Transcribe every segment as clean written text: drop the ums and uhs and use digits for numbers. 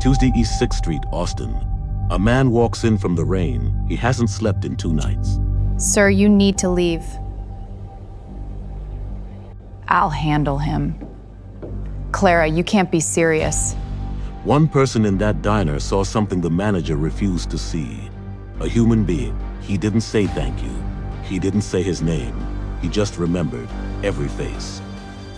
Tuesday, East 6th Street, Austin. A man walks in from the rain. He hasn't slept in 2 nights. Sir, you need to leave. I'll handle him. Clara, you can't be serious. One person in that diner saw something the manager refused to see. A human being. He didn't say thank you. He didn't say his name. He just remembered every face.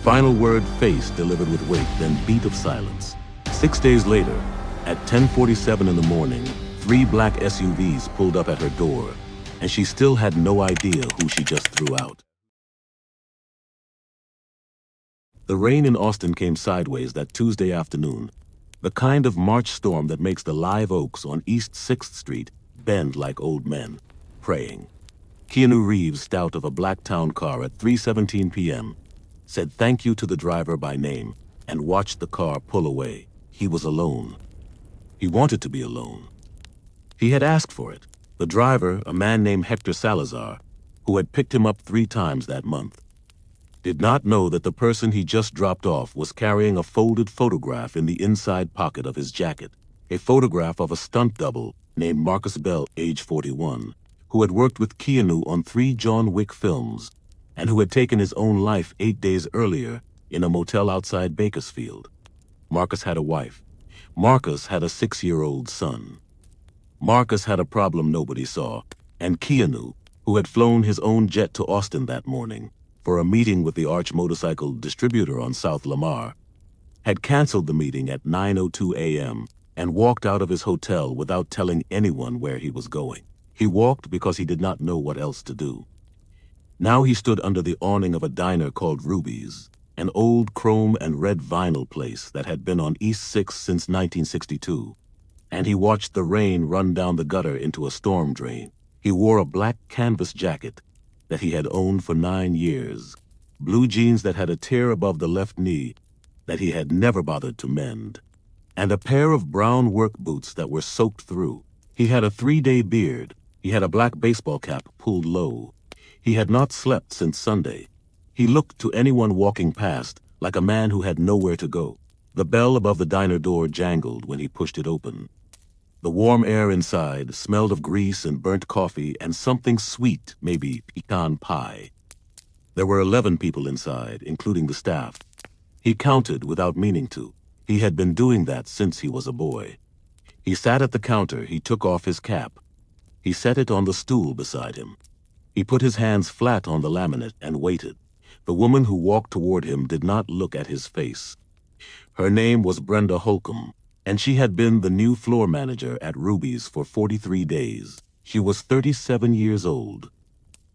Final word face delivered with weight, then beat of silence. 6 days later, at 10:47 in the morning, 3 black SUVs pulled up at her door, and she still had no idea who she just threw out. The rain in Austin came sideways that Tuesday afternoon, the kind of March storm that makes the live oaks on East 6th Street bend like old men, praying. Keanu Reeves stepped out of a black town car at 3:17 p.m., said thank you to the driver by name, and watched the car pull away. He was alone. He wanted to be alone. He had asked for it. The driver, a man named Hector Salazar, who had picked him up 3 times that month, did not know that the person he just dropped off was carrying a folded photograph in the inside pocket of his jacket, a photograph of a stunt double named Marcus Bell, age 41, who had worked with Keanu on 3 John Wick films and who had taken his own life 8 days earlier in a motel outside Bakersfield. Marcus had a wife. Marcus had a 6-year-old son. Marcus had a problem nobody saw, and Keanu, who had flown his own jet to Austin that morning for a meeting with the Arch motorcycle distributor on South Lamar, had canceled the meeting at 9:02 a.m. and walked out of his hotel without telling anyone where he was going. He walked because he did not know what else to do. Now he stood under the awning of a diner called Ruby's, an old chrome and red vinyl place that had been on East 6 since 1962, and he watched the rain run down the gutter into a storm drain. He wore a black canvas jacket that he had owned for 9 years, blue jeans that had a tear above the left knee that he had never bothered to mend, and a pair of brown work boots that were soaked through. He had a 3-day beard. He had a black baseball cap pulled low. He had not slept since Sunday. He looked to anyone walking past like a man who had nowhere to go. The bell above the diner door jangled when he pushed it open. The warm air inside smelled of grease and burnt coffee and something sweet, maybe pecan pie. There were 11 people inside, including the staff. He counted without meaning to. He had been doing that since he was a boy. He sat at the counter. He took off his cap. He set it on the stool beside him. He put his hands flat on the laminate and waited. The woman who walked toward him did not look at his face. Her name was Brenda Holcomb, and she had been the new floor manager at Ruby's for 43 days. She was 37 years old,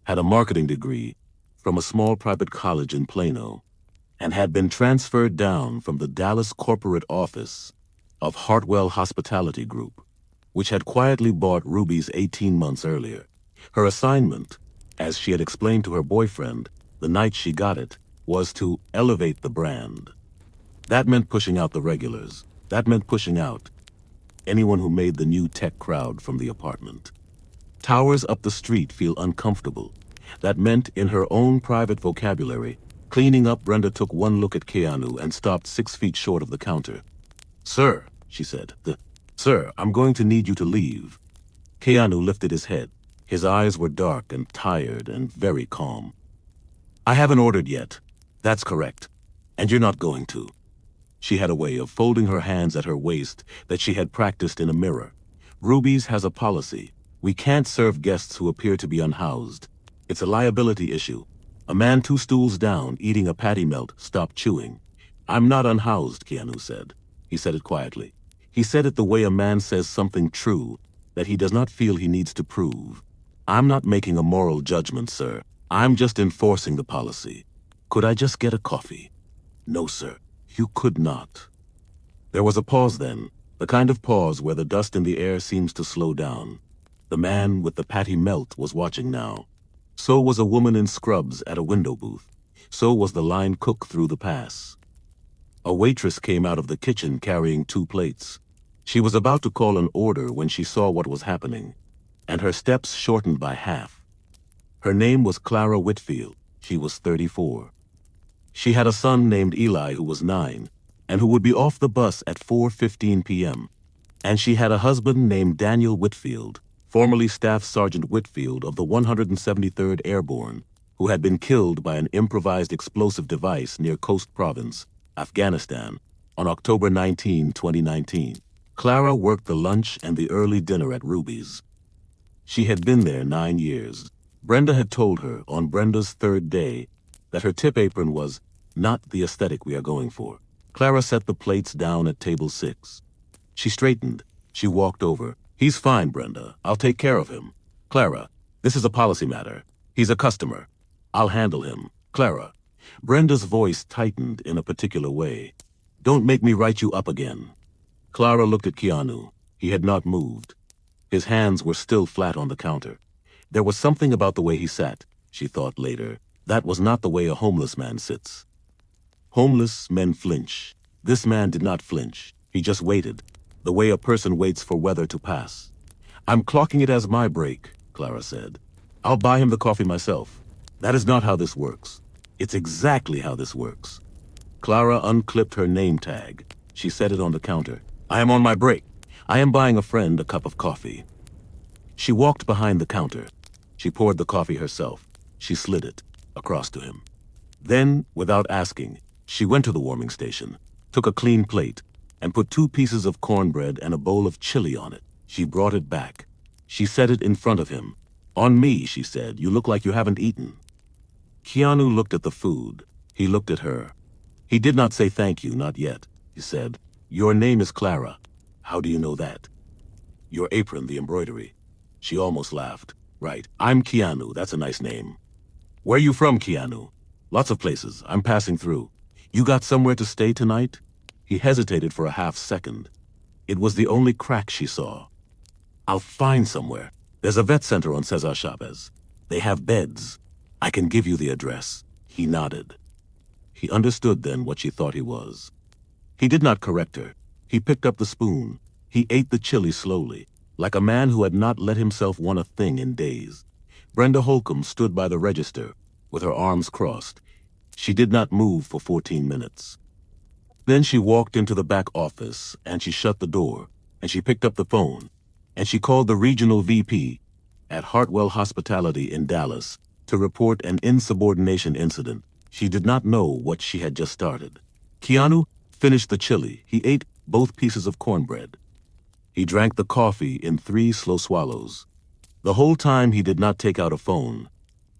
had a marketing degree from a small private college in Plano, and had been transferred down from the Dallas corporate office of Hartwell Hospitality Group, which had quietly bought Ruby's 18 months earlier. Her assignment, as she had explained to her boyfriend the night she got it, was to elevate the brand. That meant pushing out the regulars. That meant pushing out anyone who made the new tech crowd from the apartment. Towers up the street feel uncomfortable. That meant, in her own private vocabulary, cleaning up. Brenda took one look at Keanu and stopped 6 feet short of the counter. "Sir," she said. "Sir, I'm going to need you to leave." Keanu lifted his head. His eyes were dark and tired and very calm. "I haven't ordered yet." "That's correct. And you're not going to." She had a way of folding her hands at her waist that she had practiced in a mirror. "Ruby's has a policy. We can't serve guests who appear to be unhoused. It's a liability issue." A man 2 stools down, eating a patty melt, stopped chewing. "I'm not unhoused," Keanu said. He said it quietly. He said it the way a man says something true that he does not feel he needs to prove. "I'm not making a moral judgment, sir. I'm just enforcing the policy. Could I just get a coffee?" "No, sir, you could not." There was a pause then, the kind of pause where the dust in the air seems to slow down. The man with the patty melt was watching now. So was a woman in scrubs at a window booth. So was the line cook through the pass. A waitress came out of the kitchen carrying 2 plates. She was about to call an order when she saw what was happening, and her steps shortened by half. Her name was Clara Whitfield. She was 34. She had a son named Eli who was 9, and who would be off the bus at 4:15 p.m. And she had a husband named Daniel Whitfield, formerly Staff Sergeant Whitfield of the 173rd Airborne, who had been killed by an improvised explosive device near Khost Province, Afghanistan, on October 19, 2019. Clara worked the lunch and the early dinner at Ruby's. She had been there 9 years. Brenda had told her on Brenda's third day that her tip apron was not the aesthetic we are going for. Clara set the plates down at table 6. She straightened. She walked over. "He's fine, Brenda. I'll take care of him." "Clara, this is a policy matter. He's a customer. I'll handle him." "Clara." Brenda's voice tightened in a particular way. "Don't make me write you up again." Clara looked at Keanu. He had not moved. His hands were still flat on the counter. There was something about the way he sat, she thought later. That was not the way a homeless man sits. Homeless men flinch. This man did not flinch. He just waited, the way a person waits for weather to pass. "I'm clocking it as my break," Clara said. "I'll buy him the coffee myself." "That is not how this works." "It's exactly how this works." Clara unclipped her name tag. She set it on the counter. "I am on my break. I am buying a friend a cup of coffee." She walked behind the counter. She poured the coffee herself. She slid it across to him. Then, without asking, she went to the warming station, took a clean plate, and put 2 pieces of cornbread and a bowl of chili on it. She brought it back. She set it in front of him. "On me," she said. "You look like you haven't eaten." Keanu looked at the food. He looked at her. He did not say thank you, not yet. He said, "Your name is Clara. How do you know that?" "Your apron, the embroidery." She almost laughed. "Right. I'm Keanu. That's a nice name." "Where you from, Keanu?" "Lots of places. I'm passing through." "You got somewhere to stay tonight?" He hesitated for a half second. It was the only crack she saw. "I'll find somewhere. There's a vet center on Cesar Chavez. They have beds. I can give you the address." He nodded. He understood then what she thought he was. He did not correct her. He picked up the spoon. He ate the chili slowly, like a man who had not let himself want a thing in days. Brenda Holcomb stood by the register, with her arms crossed. She did not move for 14 minutes. Then she walked into the back office, and she shut the door, and she picked up the phone, and she called the regional VP at Hartwell Hospitality in Dallas to report an insubordination incident. She did not know what she had just started. Keanu finished the chili. He ate both pieces of cornbread. He drank the coffee in 3 slow swallows. The whole time he did not take out a phone,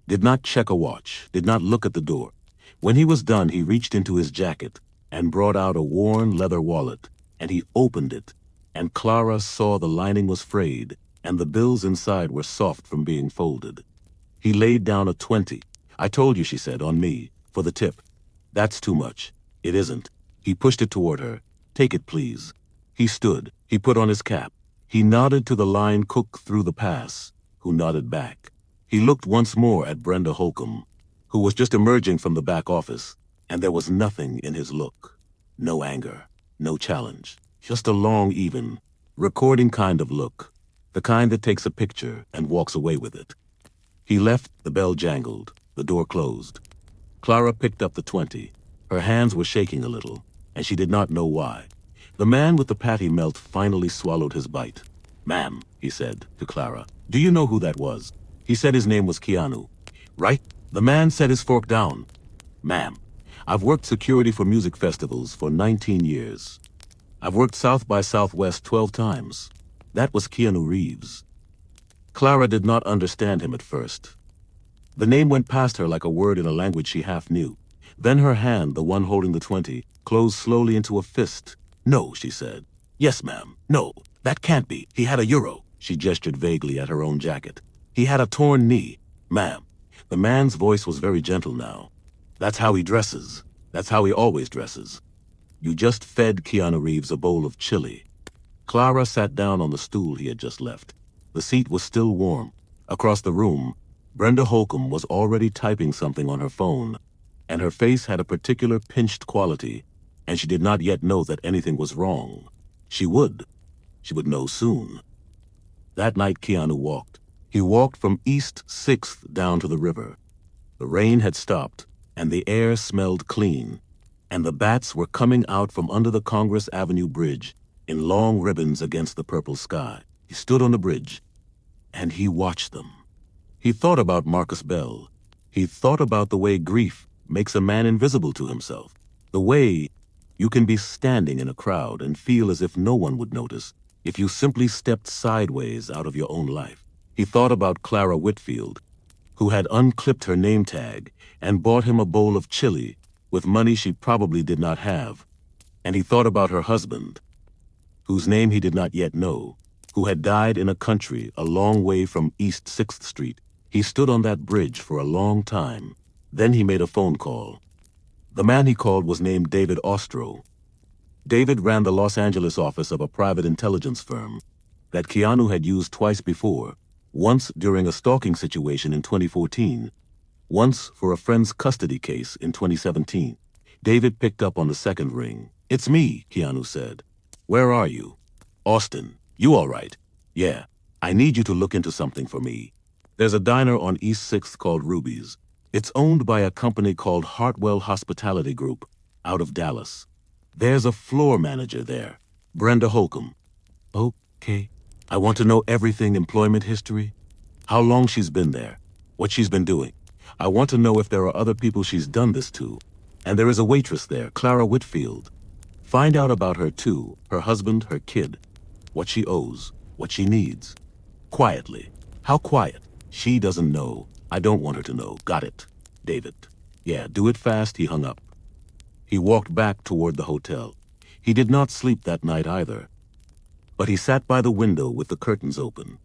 did not check a watch, did not look at the door. When he was done, he reached into his jacket and brought out a worn leather wallet, and he opened it, and Clara saw the lining was frayed, and the bills inside were soft from being folded. He laid down a 20. "I told you," she said, "on me, for the tip." "That's too much." "It isn't." He pushed it toward her. "Take it, please." He stood. He put on his cap. He nodded to the line cook through the pass, who nodded back. He looked once more at Brenda Holcomb, who was just emerging from the back office, and there was nothing in his look. No anger, no challenge, just a long, even, recording kind of look, the kind that takes a picture and walks away with it. He left, the bell jangled, the door closed. Clara picked up the 20. Her hands were shaking a little, and she did not know why. The man with the patty melt finally swallowed his bite. "Ma'am," he said to Clara, "do you know who that was?" He said his name was Keanu. "Right?" The man set his fork down. "Ma'am, I've worked security for music festivals for 19 years. I've worked South by Southwest 12 times. That was Keanu Reeves." Clara did not understand him at first. The name went past her like a word in a language she half knew. Then her hand, the one holding the 20, closed slowly into a fist. "No," she said. "Yes, ma'am. No, that can't be. He had a euro." She gestured vaguely at her own jacket. "He had a torn knee. Ma'am." The man's voice was very gentle now. "That's how he dresses. That's how he always dresses." "You just fed Keanu Reeves a bowl of chili." Clara sat down on the stool he had just left. The seat was still warm. Across the room, Brenda Holcomb was already typing something on her phone, and her face had a particular pinched quality, and she did not yet know that anything was wrong. She would. She would know soon. That night Keanu walked. He walked from East 6th down to the river. The rain had stopped, and the air smelled clean, and the bats were coming out from under the Congress Avenue Bridge in long ribbons against the purple sky. He stood on the bridge, and he watched them. He thought about Marcus Bell. He thought about the way grief makes a man invisible to himself. The way you can be standing in a crowd and feel as if no one would notice if you simply stepped sideways out of your own life. He thought about Clara Whitfield, who had unclipped her name tag and bought him a bowl of chili with money she probably did not have. And he thought about her husband, whose name he did not yet know, who had died in a country a long way from East 6th Street. He stood on that bridge for a long time. Then he made a phone call. The man he called was named David Ostro. David ran the Los Angeles office of a private intelligence firm that Keanu had used twice before, once during a stalking situation in 2014, once for a friend's custody case in 2017. David picked up on the second ring. "It's me," Keanu said. "Where are you?" "Austin. You all right?" "Yeah. I need you to look into something for me. There's a diner on East 6th called Ruby's. It's owned by a company called Hartwell Hospitality Group out of Dallas. There's a floor manager there, Brenda Holcomb." "Okay. I want to know everything: employment history, how long she's been there, what she's been doing. I want to know if there are other people she's done this to. And there is a waitress there, Clara Whitfield. Find out about her too, her husband, her kid, what she owes, what she needs. Quietly." "How quiet?" "She doesn't know. I don't want her to know." "Got it, David." "Yeah, do it fast." He hung up. He walked back toward the hotel. He did not sleep that night either, but he sat by the window with the curtains open,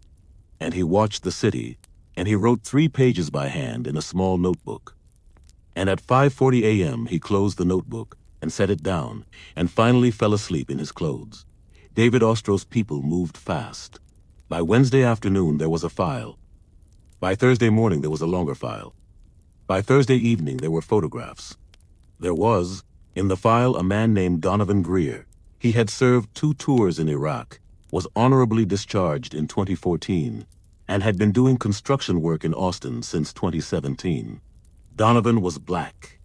and he watched the city, and he wrote 3 pages by hand in a small notebook. And at 5:40 a.m. he closed the notebook and set it down, and finally fell asleep in his clothes. David Ostro's people moved fast. By Wednesday afternoon there was a file. By Thursday morning there was a longer file. By Thursday evening there were photographs. There was, in the file, a man named Donovan Greer. He had served 2 tours in Iraq, was honorably discharged in 2014, and had been doing construction work in Austin since 2017. Donovan was black.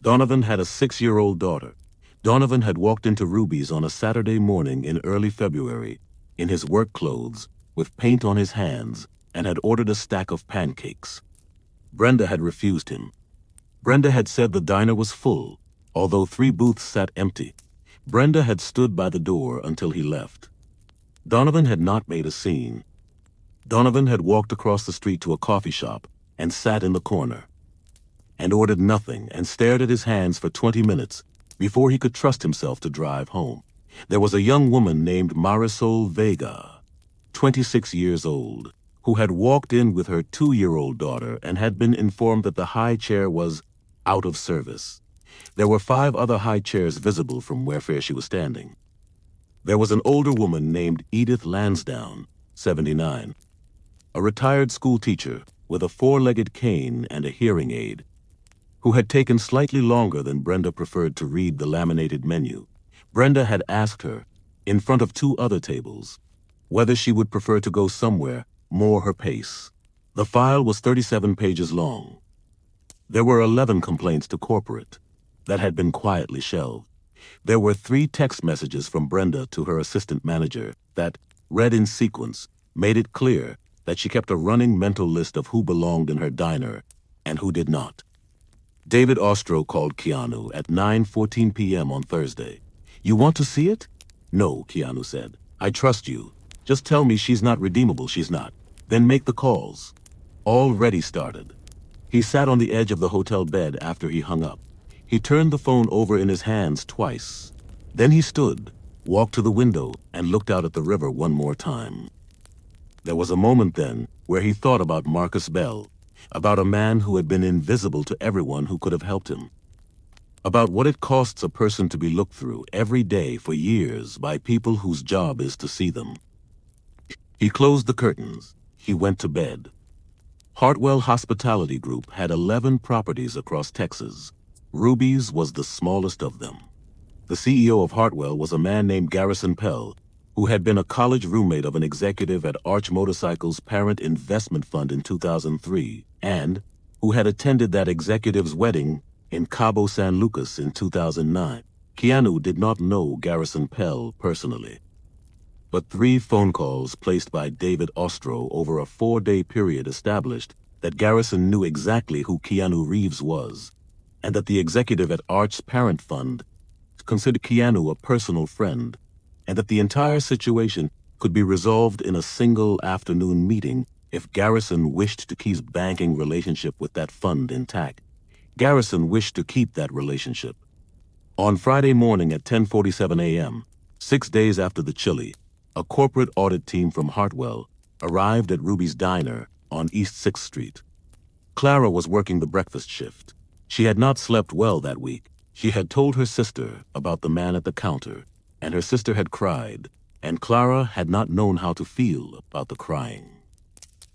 Donovan had a 6-year-old daughter. Donovan had walked into Ruby's on a Saturday morning in early February, in his work clothes, with paint on his hands, and had ordered a stack of pancakes. Brenda had refused him. Brenda had said the diner was full, although 3 booths sat empty. Brenda had stood by the door until he left. Donovan had not made a scene. Donovan had walked across the street to a coffee shop and sat in the corner, and ordered nothing and stared at his hands for 20 minutes before he could trust himself to drive home. There was a young woman named Marisol Vega, 26 years old, who had walked in with her 2-year-old daughter and had been informed that the high chair was out of service. There were 5 other high chairs visible from where she was standing. There was an older woman named Edith Lansdowne, 79, a retired school teacher with a 4-legged cane and a hearing aid, who had taken slightly longer than Brenda preferred to read the laminated menu. Brenda had asked her, in front of 2 other tables, whether she would prefer to go somewhere more her pace. The file was 37 pages long. There were 11 complaints to corporate that had been quietly shelved. There were 3 text messages from Brenda to her assistant manager that, read in sequence, made it clear that she kept a running mental list of who belonged in her diner and who did not. David Ostro called Keanu at 9:14 p.m. on Thursday. "You want to see it?" "No," Keanu said. "I trust you. Just tell me she's not redeemable. She's not. Then make the calls." Already started. He sat on the edge of the hotel bed after he hung up. He turned the phone over in his hands twice. Then he stood, walked to the window, and looked out at the river one more time. There was a moment then where he thought about Marcus Bell, about a man who had been invisible to everyone who could have helped him, about what it costs a person to be looked through every day for years by people whose job is to see them. He closed the curtains. He went to bed. Hartwell Hospitality Group had 11 properties across Texas. Ruby's was the smallest of them. The CEO of Hartwell was a man named Garrison Pell, who had been a college roommate of an executive at Arch Motorcycles' parent investment fund in 2003, and who had attended that executive's wedding in Cabo San Lucas in 2009. Keanu did not know Garrison Pell personally. But 3 phone calls placed by David Ostro over a 4-day period established that Garrison knew exactly who Keanu Reeves was, and that the executive at Arch's parent fund considered Keanu a personal friend, and that the entire situation could be resolved in a single afternoon meeting if Garrison wished to keep his banking relationship with that fund intact. Garrison wished to keep that relationship. On Friday morning at 10:47 a.m., 6 days after the chili, a corporate audit team from Hartwell arrived at Ruby's Diner on East 6th Street. Clara was working the breakfast shift. She had not slept well that week. She had told her sister about the man at the counter, and her sister had cried, and Clara had not known how to feel about the crying.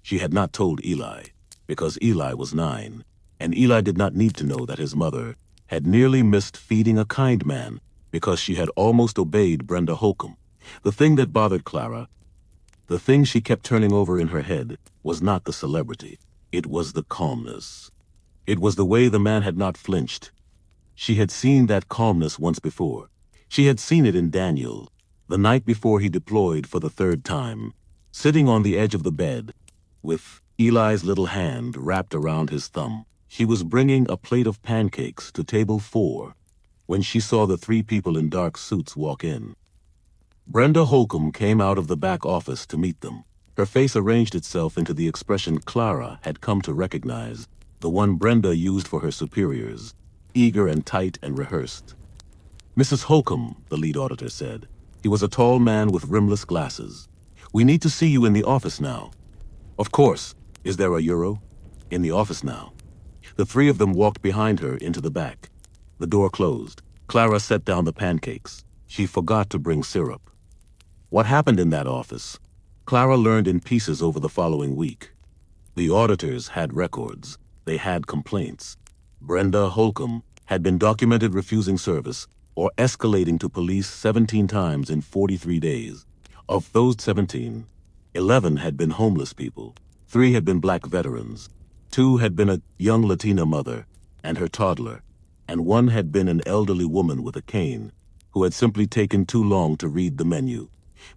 She had not told Eli, because Eli was 9, and Eli did not need to know that his mother had nearly missed feeding a kind man because she had almost obeyed Brenda Holcomb. The thing that bothered Clara, the thing she kept turning over in her head, was not the celebrity. It was the calmness. It was the way the man had not flinched. She had seen that calmness once before. She had seen it in Daniel, the night before he deployed for the 3rd time, sitting on the edge of the bed, with Eli's little hand wrapped around his thumb. She was bringing a plate of pancakes to table 4 when she saw the 3 people in dark suits walk in. Brenda Holcomb came out of the back office to meet them. Her face arranged itself into the expression Clara had come to recognize, the one Brenda used for her superiors, eager and tight and rehearsed. "Mrs. Holcomb," the lead auditor said. He was a tall man with rimless glasses. "We need to see you in the office now." "Of course. Is there a euro?" "In the office now." The 3 of them walked behind her into the back. The door closed. Clara set down the pancakes. She forgot to bring syrup. What happened in that office? Clara learned in pieces over the following week. The auditors had records. They had complaints. Brenda Holcomb had been documented refusing service or escalating to police 17 times in 43 days. Of those 17, 11 had been homeless people, 3 had been black veterans, 2 had been a young Latina mother and her toddler, and 1 had been an elderly woman with a cane who had simply taken too long to read the menu.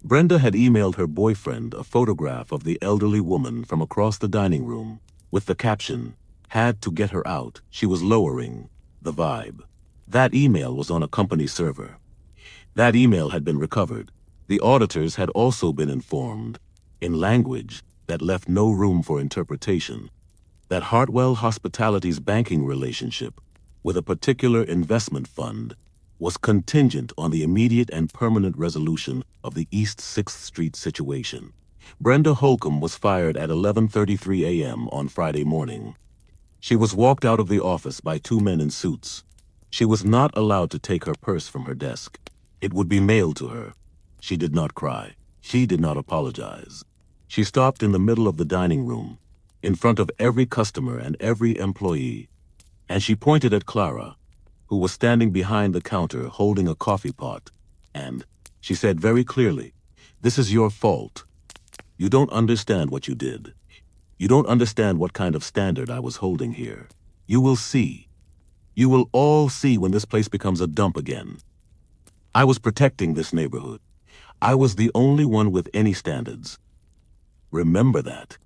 Brenda had emailed her boyfriend a photograph of the elderly woman from across the dining room with the caption, "Had to get her out. She was lowering the vibe." That email was on a company server. That email had been recovered. The auditors had also been informed, in language that left no room for interpretation, that Hartwell Hospitality's banking relationship with a particular investment fund was contingent on the immediate and permanent resolution of the East 6th Street situation. Brenda Holcomb was fired at 11:33 a.m. on Friday morning. She was walked out of the office by 2 men in suits. She was not allowed to take her purse from her desk. It would be mailed to her. She did not cry. She did not apologize. She stopped in the middle of the dining room, in front of every customer and every employee, and she pointed at Clara, who was standing behind the counter holding a coffee pot, and she said very clearly, "This is your fault. You don't understand what you did. You don't understand what kind of standard I was holding here. You will see. You will all see when this place becomes a dump again. I was protecting this neighborhood. I was the only one with any standards. Remember that."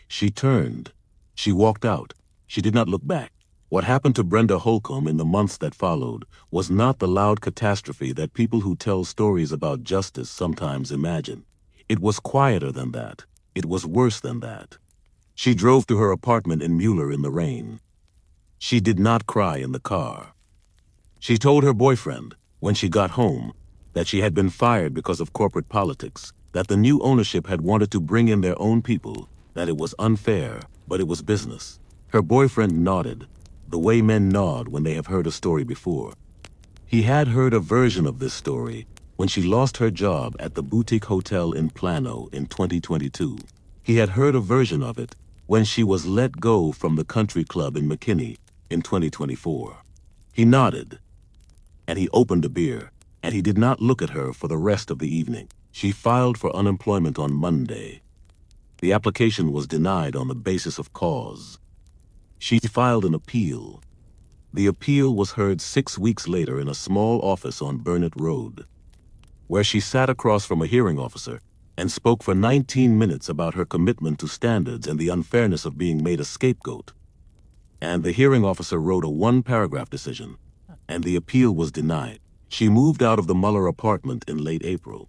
She turned. She walked out. She did not look back. What happened to Brenda Holcomb in the months that followed was not the loud catastrophe that people who tell stories about justice sometimes imagine. It was quieter than that. It was worse than that. She drove to her apartment in Mueller in the rain. She did not cry in the car. She told her boyfriend, when she got home, that she had been fired because of corporate politics, that the new ownership had wanted to bring in their own people, that it was unfair, but it was business. Her boyfriend nodded, the way men nod when they have heard a story before. He had heard a version of this story when she lost her job at the boutique hotel in Plano in 2022. He had heard a version of it when she was let go from the country club in McKinney in 2024. He nodded, and he opened a beer, and he did not look at her for the rest of the evening. She filed for unemployment on Monday. The application was denied on the basis of cause. She filed an appeal. The appeal was heard 6 weeks later in a small office on Burnett Road, where she sat across from a hearing officer and spoke for 19 minutes about her commitment to standards and the unfairness of being made a scapegoat. And the hearing officer wrote a one-paragraph decision, and the appeal was denied. She moved out of the Muller apartment in late April.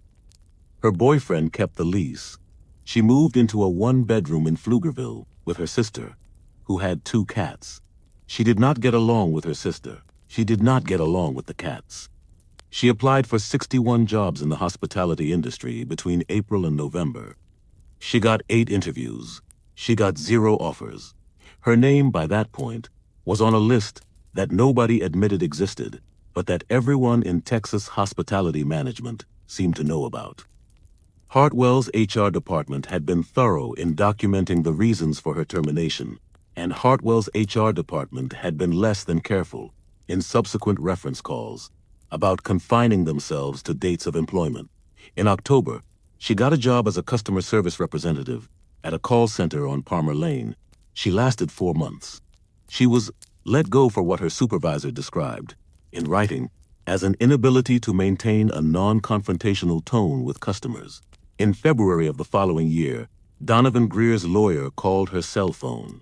Her boyfriend kept the lease. She moved into a one-bedroom in Pflugerville with her sister, who had 2 cats. She did not get along with her sister. She did not get along with the cats. She applied for 61 jobs in the hospitality industry between April and November. She got 8 interviews. She got 0 offers. Her name, by that point, was on a list that nobody admitted existed, but that everyone in Texas hospitality management seemed to know about. Hartwell's HR department had been thorough in documenting the reasons for her termination, and Hartwell's HR department had been less than careful, in subsequent reference calls, about confining themselves to dates of employment. In October, she got a job as a customer service representative at a call center on Palmer Lane. She lasted 4 months. She was let go for what her supervisor described, in writing, as an inability to maintain a non-confrontational tone with customers. In February of the following year, Donovan Greer's lawyer called her cell phone.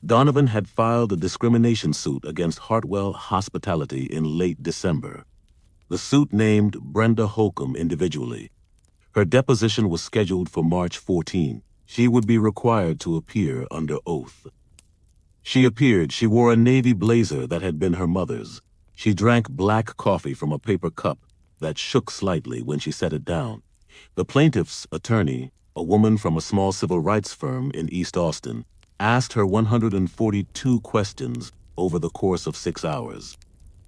Donovan had filed a discrimination suit against Hartwell Hospitality in late December. The suit named Brenda Holcomb individually. Her deposition was scheduled for March 14. She would be required to appear under oath. She appeared. She wore a navy blazer that had been her mother's. She drank black coffee from a paper cup that shook slightly when she set it down. The plaintiff's attorney, a woman from a small civil rights firm in East Austin, asked her 142 questions over the course of 6 hours.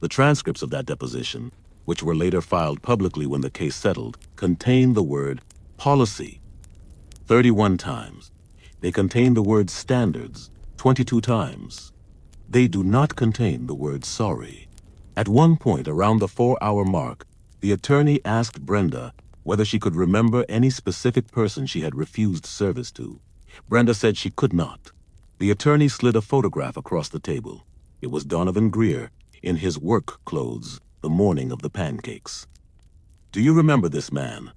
The transcripts of that deposition, which were later filed publicly when the case settled, contain the word policy 31 times. They contain the word standards 22 times. They do not contain the word sorry. At one point around the 4-hour mark, the attorney asked Brenda whether she could remember any specific person she had refused service to. Brenda said she could not. The attorney slid a photograph across the table. It was Donovan Greer in his work clothes the morning of the pancakes. "Do you remember this man?"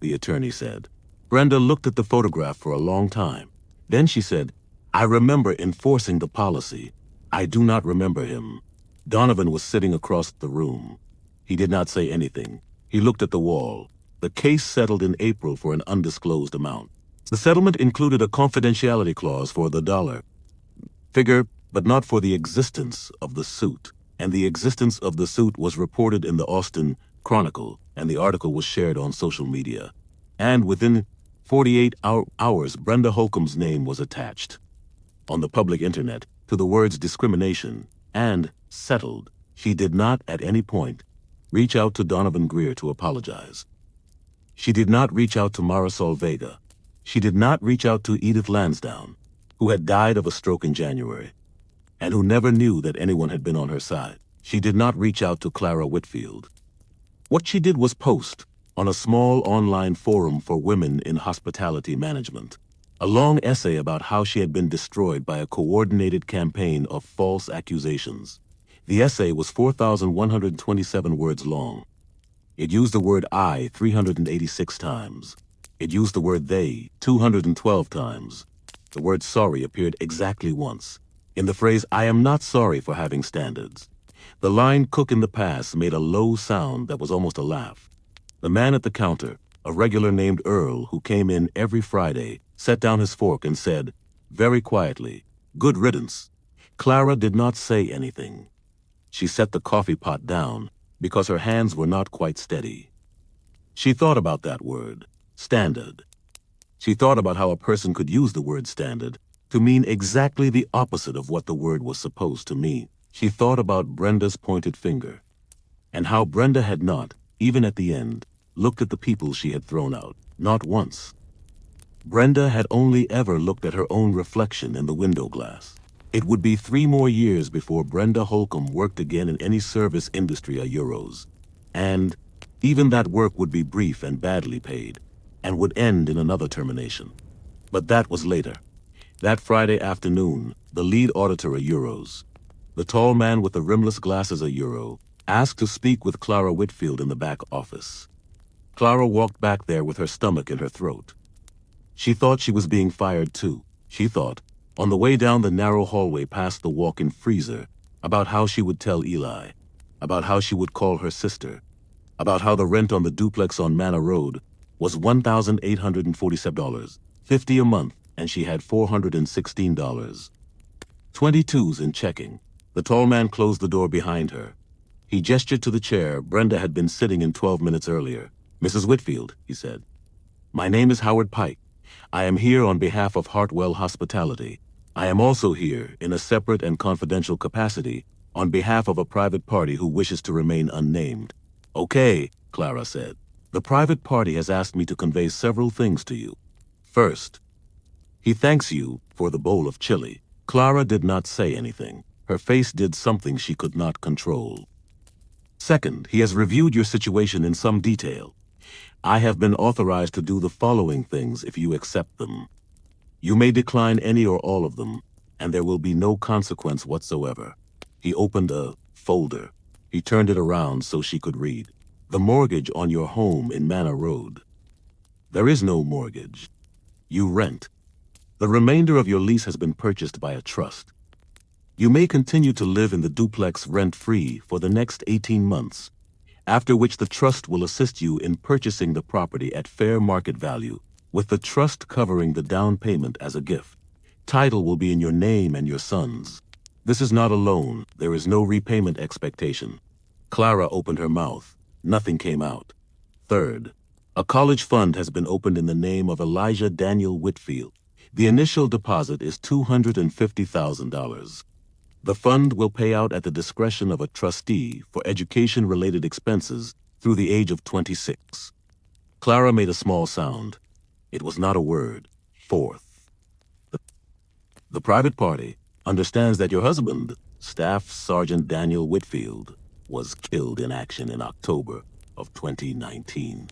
the attorney said. Brenda looked at the photograph for a long time. Then she said, "I remember enforcing the policy. I do not remember him." Donovan was sitting across the room. He did not say anything. He looked at the wall. The case settled in April for an undisclosed amount. The settlement included a confidentiality clause for the dollar figure, but not for the existence of the suit. And the existence of the suit was reported in the Austin Chronicle, and the article was shared on social media. And within 48 hours, Brenda Holcomb's name was attached on the public internet to the words discrimination and settled. She did not at any point reach out to Donovan Greer to apologize. She did not reach out to Marisol Vega. She did not reach out to Edith Lansdowne, who had died of a stroke in January, and who never knew that anyone had been on her side. She did not reach out to Clara Whitfield. What she did was post on a small online forum for women in hospitality management a long essay about how she had been destroyed by a coordinated campaign of false accusations. The essay was 4,127 words long. It used the word I 386 times. It used the word they 212 times. The word sorry appeared exactly once, in the phrase, "I am not sorry for having standards." The line "cook in the past" made a low sound that was almost a laugh. The man at the counter, a regular named Earl who came in every Friday, set down his fork and said, very quietly, "Good riddance." Clara did not say anything. She set the coffee pot down because her hands were not quite steady. She thought about that word, standard. She thought about how a person could use the word standard to mean exactly the opposite of what the word was supposed to mean. She thought about Brenda's pointed finger, and how Brenda had not, even at the end, looked at the people she had thrown out, not once. Brenda had only ever looked at her own reflection in the window glass. It would be 3 more years before Brenda Holcomb worked again in any service industry at Euros, and even that work would be brief and badly paid, and would end in another termination. But that was later. That Friday afternoon, the lead auditor at Euros, the tall man with the rimless glasses at Euro, asked to speak with Clara Whitfield in the back office. Clara walked back there with her stomach in her throat. She thought she was being fired too. She thought, on the way down the narrow hallway past the walk-in freezer, about how she would tell Eli, about how she would call her sister, about how the rent on the duplex on Manor Road was $1,847, $50 a month, and she had $416. 22s in checking. The tall man closed the door behind her. He gestured to the chair Brenda had been sitting in 12 minutes earlier. "Mrs. Whitfield," he said, "my name is Howard Pike. I am here on behalf of Hartwell Hospitality. I am also here, in a separate and confidential capacity, on behalf of a private party who wishes to remain unnamed." "Okay," Clara said. "The private party has asked me to convey several things to you. First, he thanks you for the bowl of chili." Clara did not say anything. Her face did something she could not control. "Second, he has reviewed your situation in some detail. I have been authorized to do the following things if you accept them. You may decline any or all of them, and there will be no consequence whatsoever." He opened a folder. He turned it around so she could read. "The mortgage on your home in Manor Road. There is no mortgage. You rent. The remainder of your lease has been purchased by a trust. You may continue to live in the duplex rent-free for the next 18 months, after which the trust will assist you in purchasing the property at fair market value, with the trust covering the down payment as a gift. Title will be in your name and your son's. This is not a loan. There is no repayment expectation." Clara opened her mouth. Nothing came out. "Third, a college fund has been opened in the name of Elijah Daniel Whitfield. The initial deposit is $250,000. The fund will pay out at the discretion of a trustee for education-related expenses through the age of 26. Clara made a small sound. It was not a word. "Fourth, the private party understands that your husband, Staff Sergeant Daniel Whitfield, was killed in action in October of 2019.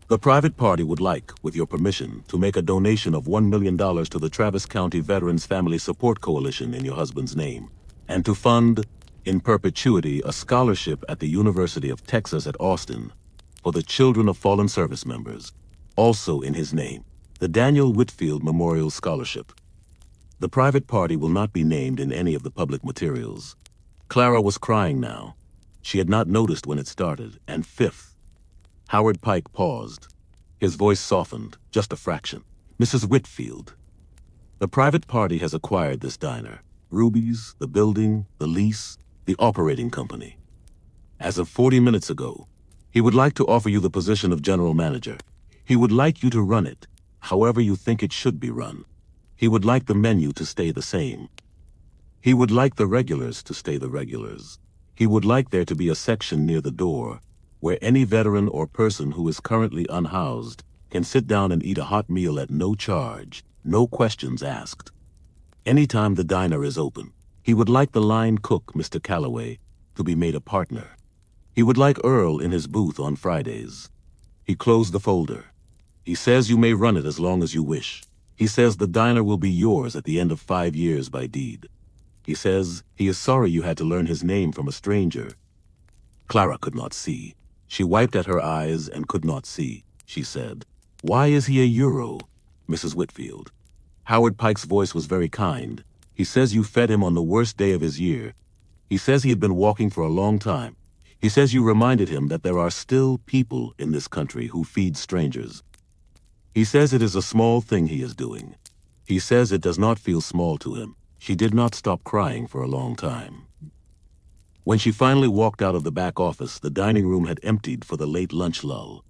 The private party would like, with your permission, to make a donation of $1 million to the Travis County Veterans Family Support Coalition in your husband's name, and to fund, in perpetuity, a scholarship at the University of Texas at Austin for the children of fallen service members, also in his name, the Daniel Whitfield Memorial Scholarship. The private party will not be named in any of the public materials." Clara was crying now. She had not noticed when it started. "And fifth," Howard Pike paused. His voice softened, just a fraction. "Mrs. Whitfield, the private party has acquired this diner, Ruby's, the building, the lease, the operating company. As of 40 minutes ago, he would like to offer you the position of general manager. He would like you to run it, however you think it should be run. He would like the menu to stay the same. He would like the regulars to stay the regulars. He would like there to be a section near the door where any veteran or person who is currently unhoused can sit down and eat a hot meal at no charge, no questions asked. Anytime the diner is open, he would like the line cook, Mr. Calloway, to be made a partner. He would like Earl in his booth on Fridays." He closed the folder. "He says you may run it as long as you wish. He says the diner will be yours at the end of 5 years by deed. He says he is sorry you had to learn his name from a stranger." Clara could not see. She wiped at her eyes and could not see. She said, "Why is he a Euro, Mrs. Whitfield?" Howard Pike's voice was very kind. "He says you fed him on the worst day of his year. He says he had been walking for a long time. He says you reminded him that there are still people in this country who feed strangers. He says it is a small thing he is doing. He says it does not feel small to him." She did not stop crying for a long time. When she finally walked out of the back office, the dining room had emptied for the late lunch lull.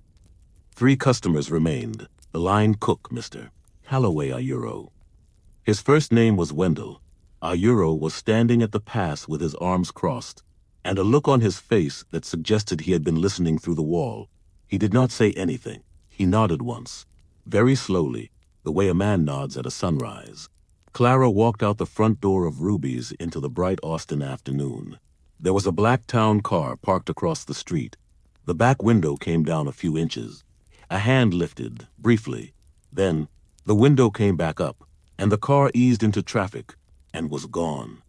3 customers remained. The line cook, Mr. Calloway Ayuro. His first name was Wendell. Ayuro was standing at the pass with his arms crossed, and a look on his face that suggested he had been listening through the wall. He did not say anything. He nodded once, very slowly, the way a man nods at a sunrise. Clara walked out the front door of Ruby's into the bright Austin afternoon. There was a black town car parked across the street. The back window came down a few inches. A hand lifted, briefly. Then, the window came back up, and the car eased into traffic, and was gone.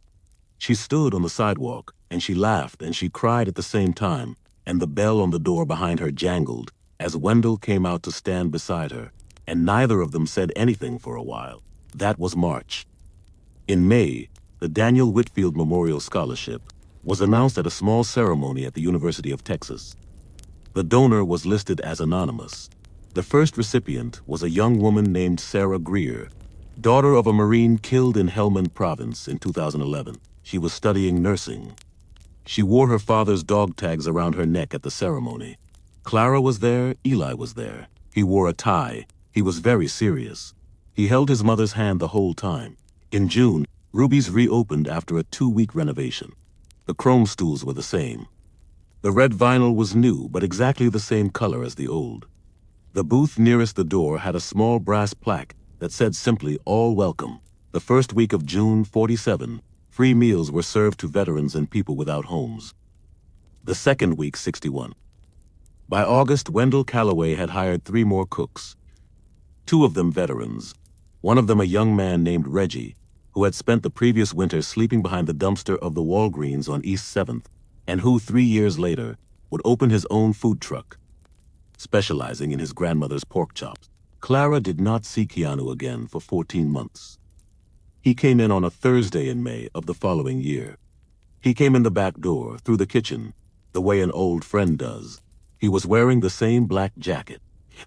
She stood on the sidewalk, and she laughed and she cried at the same time, and the bell on the door behind her jangled. as Wendell came out to stand beside her, and neither of them said anything for a while. That was March. In May, the Daniel Whitfield Memorial Scholarship was announced at a small ceremony at the University of Texas. The donor was listed as anonymous. The first recipient was a young woman named Sarah Greer, daughter of a Marine killed in Helmand Province in 2011. She was studying nursing. She wore her father's dog tags around her neck at the ceremony. Clara was there, Eli was there. He wore a tie. He was very serious. He held his mother's hand the whole time. In June, Ruby's reopened after a 2-week renovation. The chrome stools were the same. The red vinyl was new, but exactly the same color as the old. The booth nearest the door had a small brass plaque that said simply, "All welcome." The first week of June 47, free meals were served to veterans and people without homes. The second week, 61. By August, Wendell Calloway had hired 3 more cooks. 2 of them veterans. One of them a young man named Reggie, who had spent the previous winter sleeping behind the dumpster of the Walgreens on East 7th, and who 3 years later would open his own food truck, specializing in his grandmother's pork chops. Clara did not see Keanu again for 14 months. He came in on a Thursday in May of the following year. He came in the back door, through the kitchen, the way an old friend does. He was wearing the same black jacket.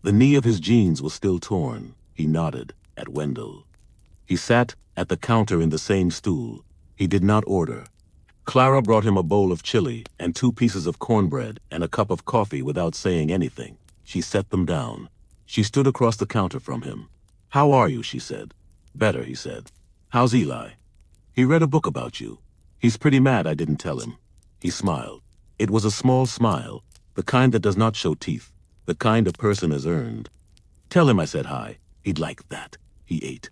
The knee of his jeans was still torn. He nodded at Wendell. He sat at the counter in the same stool. He did not order. Clara brought him a bowl of chili and 2 pieces of cornbread and a cup of coffee without saying anything. She set them down. She stood across the counter from him. "How are you?" she said. "Better," he said. "How's Eli?" "He read a book about you. He's pretty mad I didn't tell him." He smiled. It was a small smile, the kind that does not show teeth, the kind a person has earned. "Tell him I said hi. He'd like that." He ate.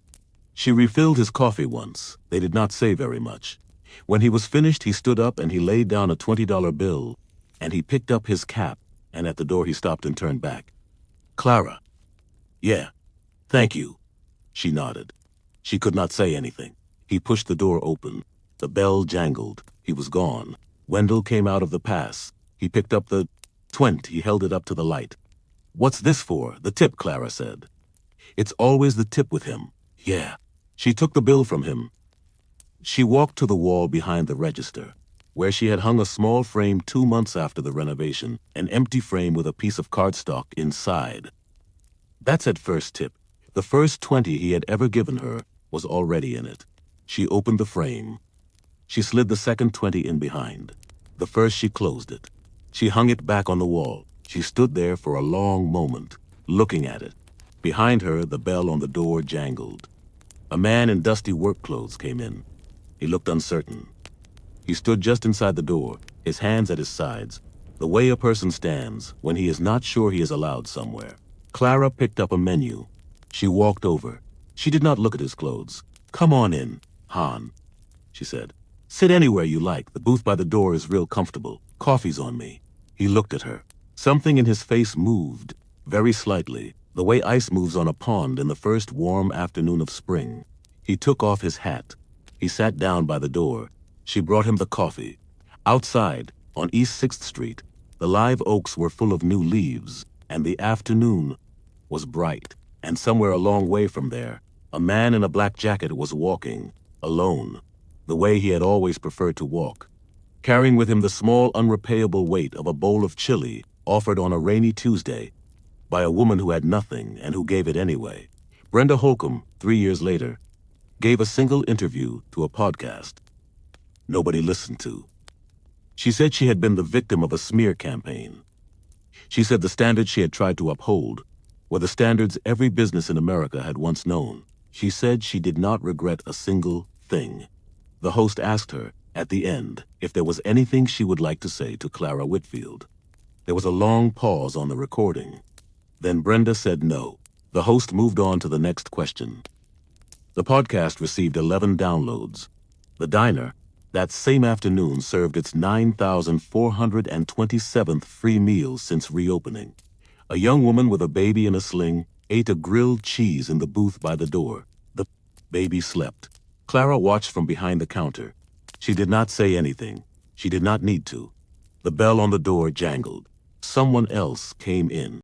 She refilled his coffee once. They did not say very much. When he was finished, he stood up and he laid down a $20 bill, and he picked up his cap, and at the door he stopped and turned back. "Clara." "Yeah, thank you." She nodded. She could not say anything. He pushed the door open. The bell jangled. He was gone. Wendell came out of the pass. He picked up the $20. He held it up to the light. "What's this for?" "The tip," Clara said. "It's always the tip with him." "Yeah." She took the bill from him. She walked to the wall behind the register, where she had hung a small frame 2 months after the renovation, an empty frame with a piece of cardstock inside. That said first tip. The first 20 he had ever given her was already in it. She opened the frame. She slid the second 20 in behind. The first she closed it. She hung it back on the wall. She stood there for a long moment, looking at it. Behind her, the bell on the door jangled. A man in dusty work clothes came in. He looked uncertain. He stood just inside the door, his hands at his sides, the way a person stands when he is not sure he is allowed somewhere. Clara picked up a menu. She walked over. She did not look at his clothes. "Come on in, Han," she said. "Sit anywhere you like. The booth by the door is real comfortable. Coffee's on me." He looked at her. Something in his face moved, very slightly, the way ice moves on a pond in the first warm afternoon of spring. He took off his hat. He sat down by the door. She brought him the coffee. Outside, on East 6th Street, the live oaks were full of new leaves, and the afternoon was bright. And somewhere a long way from there, a man in a black jacket was walking, alone, the way he had always preferred to walk, carrying with him the small, unrepayable weight of a bowl of chili offered on a rainy Tuesday by a woman who had nothing and who gave it anyway. Brenda Holcomb, 3 years later, gave a single interview to a podcast nobody listened to. She said she had been the victim of a smear campaign. She said the standards she had tried to uphold were the standards every business in America had once known. She said she did not regret a single thing. The host asked her, at the end, if there was anything she would like to say to Clara Whitfield. There was a long pause on the recording. Then Brenda said no. The host moved on to the next question. The podcast received 11 downloads. The diner, that same afternoon, served its 9,427th free meal since reopening. A young woman with a baby in a sling ate a grilled cheese in the booth by the door. The baby slept. Clara watched from behind the counter. She did not say anything. She did not need to. The bell on the door jangled. Someone else came in.